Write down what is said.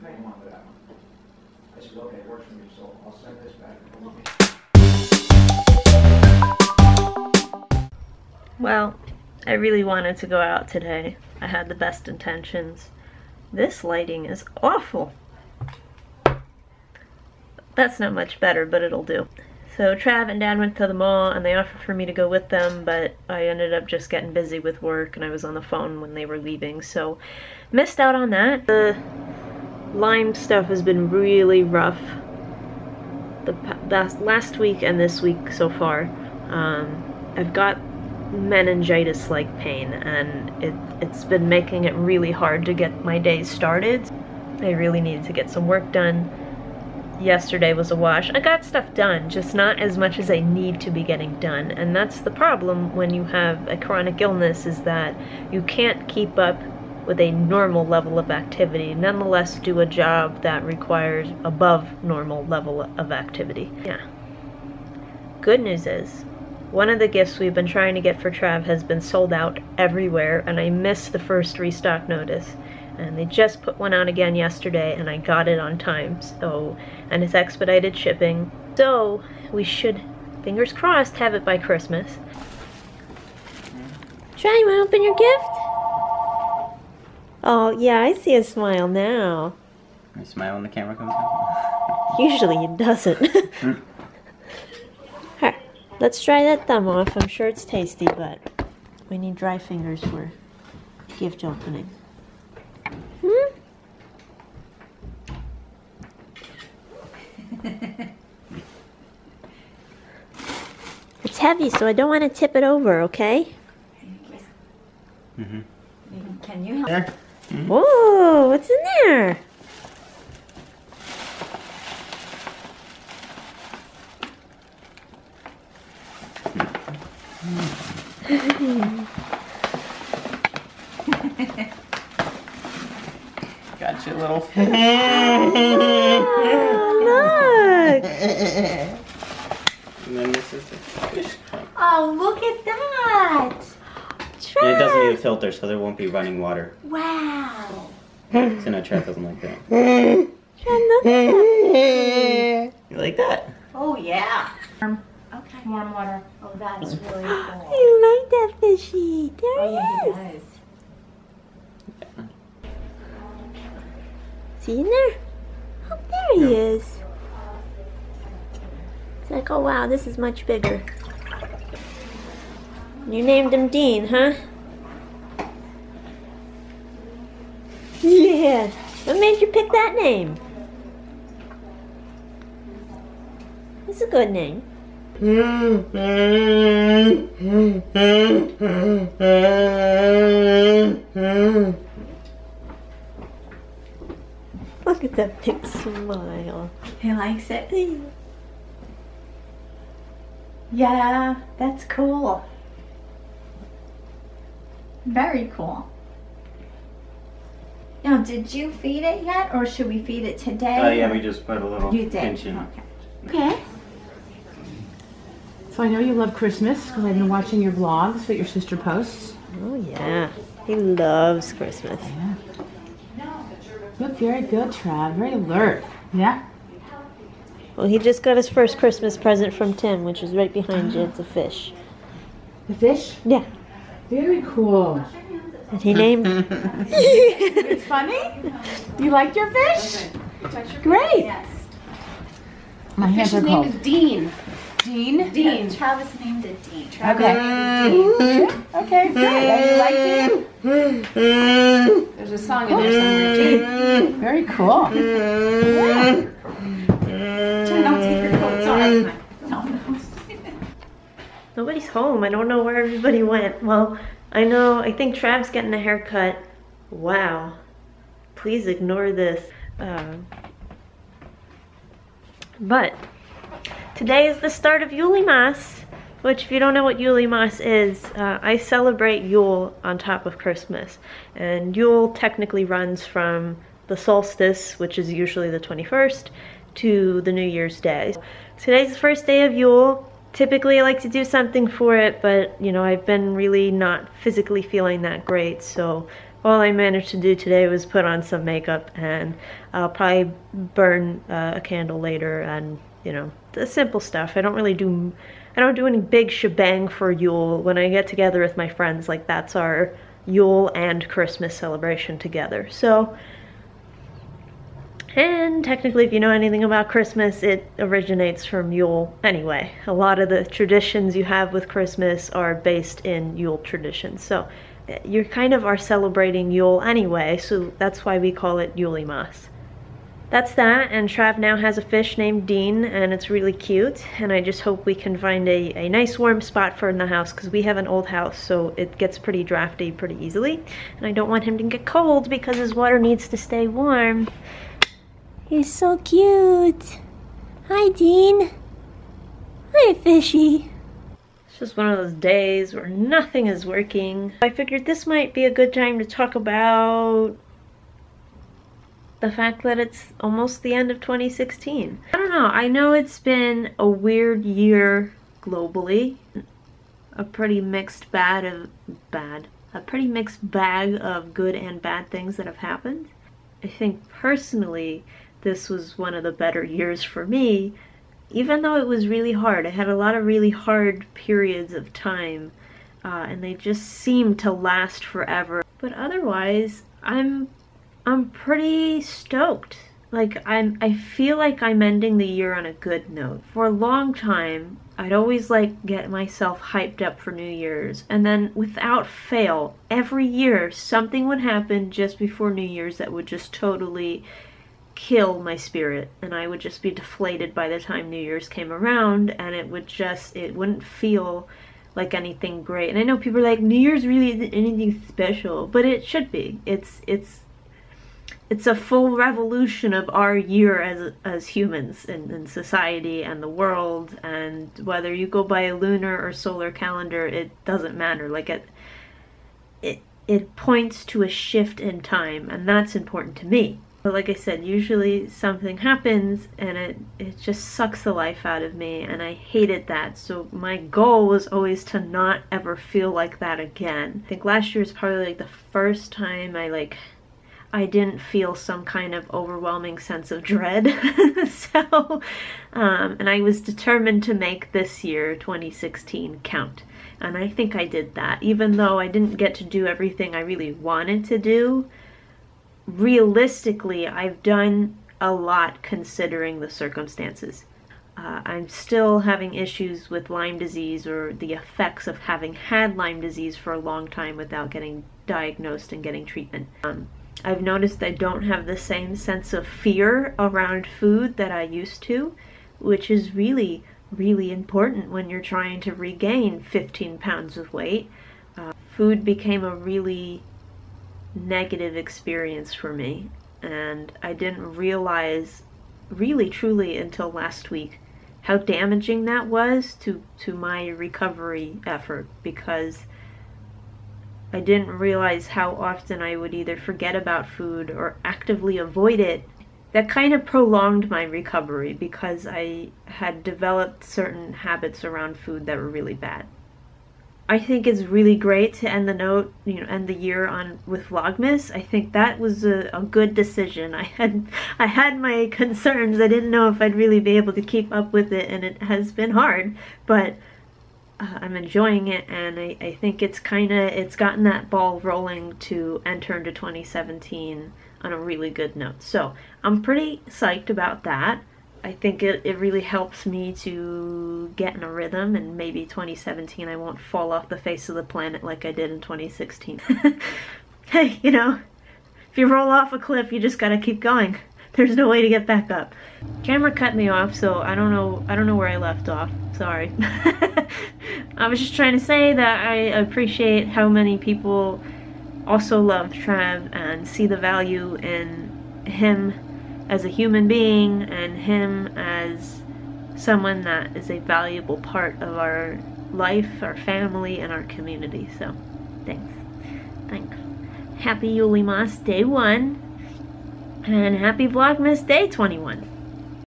take one with that one. I said, okay, it works for me, so I'll send this back. Well, I really wanted to go out today. I had the best intentions. This lighting is awful. That's not much better, but it'll do. So Trav and Dad went to the mall and they offered for me to go with them, but I ended up just getting busy with work and I was on the phone when they were leaving, so missed out on that. The Lyme stuff has been really rough the last week and this week so far. I've got meningitis-like pain and it's been making it really hard to get my days started. I really needed to get some work done. Yesterday was a wash. I got stuff done, just not as much as I need to be getting done, and that's the problem when you have a chronic illness, is that you can't keep up with a normal level of activity, nonetheless do a job that requires above normal level of activity. Yeah. Good news is, one of the gifts we've been trying to get for Trav has been sold out everywhere, and I missed the first restock notice. And they just put one out again yesterday, and I got it on time, so, and it's expedited shipping. So, we should, fingers crossed, have it by Christmas. Trav, you wanna open your gift? Oh, yeah, I see a smile now. You smile when the camera comes out? Usually it doesn't. Alright, let's dry that thumb off. I'm sure it's tasty, but we need dry fingers for gift opening. It's heavy, so I don't want to tip it over, okay? Mm-hmm. Can you help? There. Mm-hmm. Whoa, what's in there? Got you, little. Look! And then this is the fish tank. Oh, look at that! And it doesn't need a filter, so there won't be running water. Wow! So no, Trav doesn't like that. Look at that. You like that? Oh, yeah. Okay. Warm water. Oh, that's really cool. You like that fishy? There Oh, yeah, he he is. does. See in there? Oh, there he is. It's like, oh wow, this is much bigger. You named him Dean, huh? Yeah. What made you pick that name? It's a good name. Look at that big smile. He likes it? Yeah, that's cool. Very cool. Now, did you feed it yet, or should we feed it today? Oh yeah, we just put a little You did. pinch in. Okay. Okay. So I know you love Christmas because I've been watching your vlogs that your sister posts. Oh yeah, he loves Christmas. Yeah. You look very good, Trav. Very alert. Yeah? Well, he just got his first Christmas present from Tim, which is right behind you. It's a fish. The fish? Yeah. Very cool. And he named... It's funny? You liked your fish? Great. Yes. My hands are Fish's name cold. is Dean. Dean? Dean. Travis named it Dean. Okay. Okay, great. And you like Dean? There's a song in there somewhere. Dean. Very cool. Yeah. Don't take your coat. Sorry. No. Nobody's home. I don't know where everybody went. Well, I know. I think Trav's getting a haircut. Wow. Please ignore this. But today is the start of Vlogmas, which if you don't know what Vlogmas is, I celebrate Yule on top of Christmas. And Yule technically runs from the solstice, which is usually the 21st, to the New Year's Day. Today's the first day of Yule. Typically I like to do something for it, but you know, I've been really not physically feeling that great, so all I managed to do today was put on some makeup, and I'll probably burn a candle later, and you know, the simple stuff. I don't do any big shebang for Yule. When I get together with my friends, like, that's our Yule and Christmas celebration together. So, and technically, if you know anything about Christmas, it originates from Yule anyway. A lot of the traditions you have with Christmas are based in Yule traditions. So you kind of are celebrating Yule anyway, so that's why we call it Yulimas. That's that, and Trav now has a fish named Dean, and it's really cute, and I just hope we can find a nice warm spot for in the house, because we have an old house, so it gets pretty drafty pretty easily, and I don't want him to get cold because his water needs to stay warm. He's so cute. Hi, Dean. Hi, Fishy. It's just one of those days where nothing is working. I figured this might be a good time to talk about the fact that it's almost the end of 2016. I don't know, I know it's been a weird year globally. A pretty mixed bag of good and bad things that have happened. I think personally, this was one of the better years for me, even though it was really hard. I had a lot of really hard periods of time, and they just seemed to last forever. But otherwise, I'm pretty stoked. Like, I feel like I'm ending the year on a good note. For a long time, I'd always like get myself hyped up for New Year's, and then without fail, every year something would happen just before New Year's that would just totally kill my spirit, and I would just be deflated by the time New Year's came around, and it wouldn't feel like anything great. And I know people are like, New Year's really isn't anything special, but it should be. It's a full revolution of our year as humans in society and the world, and whether you go by a lunar or solar calendar, it doesn't matter. Like, it points to a shift in time, and that's important to me. But like I said, usually something happens and it just sucks the life out of me, and I hated that. So my goal was always to not ever feel like that again. I think last year was probably like the first time I didn't feel some kind of overwhelming sense of dread. So, and I was determined to make this year, 2016, count. And I think I did that. Even though I didn't get to do everything I really wanted to do, realistically, I've done a lot considering the circumstances. I'm still having issues with Lyme disease, or the effects of having had Lyme disease for a long time without getting diagnosed and getting treatment. I've noticed I don't have the same sense of fear around food that I used to, which is really, really important when you're trying to regain 15 pounds of weight. Food became a really negative experience for me, and I didn't realize really truly until last week how damaging that was to my recovery effort, because I didn't realize how often I would either forget about food or actively avoid it. That kind of prolonged my recovery because I had developed certain habits around food that were really bad. I think it's really great to end the year on with Vlogmas. I think that was a good decision. I had my concerns. I didn't know if I'd really be able to keep up with it, and it has been hard, but I'm enjoying it, and I think it's gotten that ball rolling to enter into 2017 on a really good note. So I'm pretty psyched about that. I think it really helps me to get in a rhythm, and maybe 2017 I won't fall off the face of the planet like I did in 2016. Hey, you know, if you roll off a cliff, you just gotta keep going. There's no way to get back up. Camera cut me off, so I don't know where I left off. Sorry. I was just trying to say that I appreciate how many people also love Trav and see the value in him as a human being, and him as someone that is a valuable part of our life, our family, and our community. So, thanks. Happy Yulimas Day 1, and happy Vlogmas Day 21.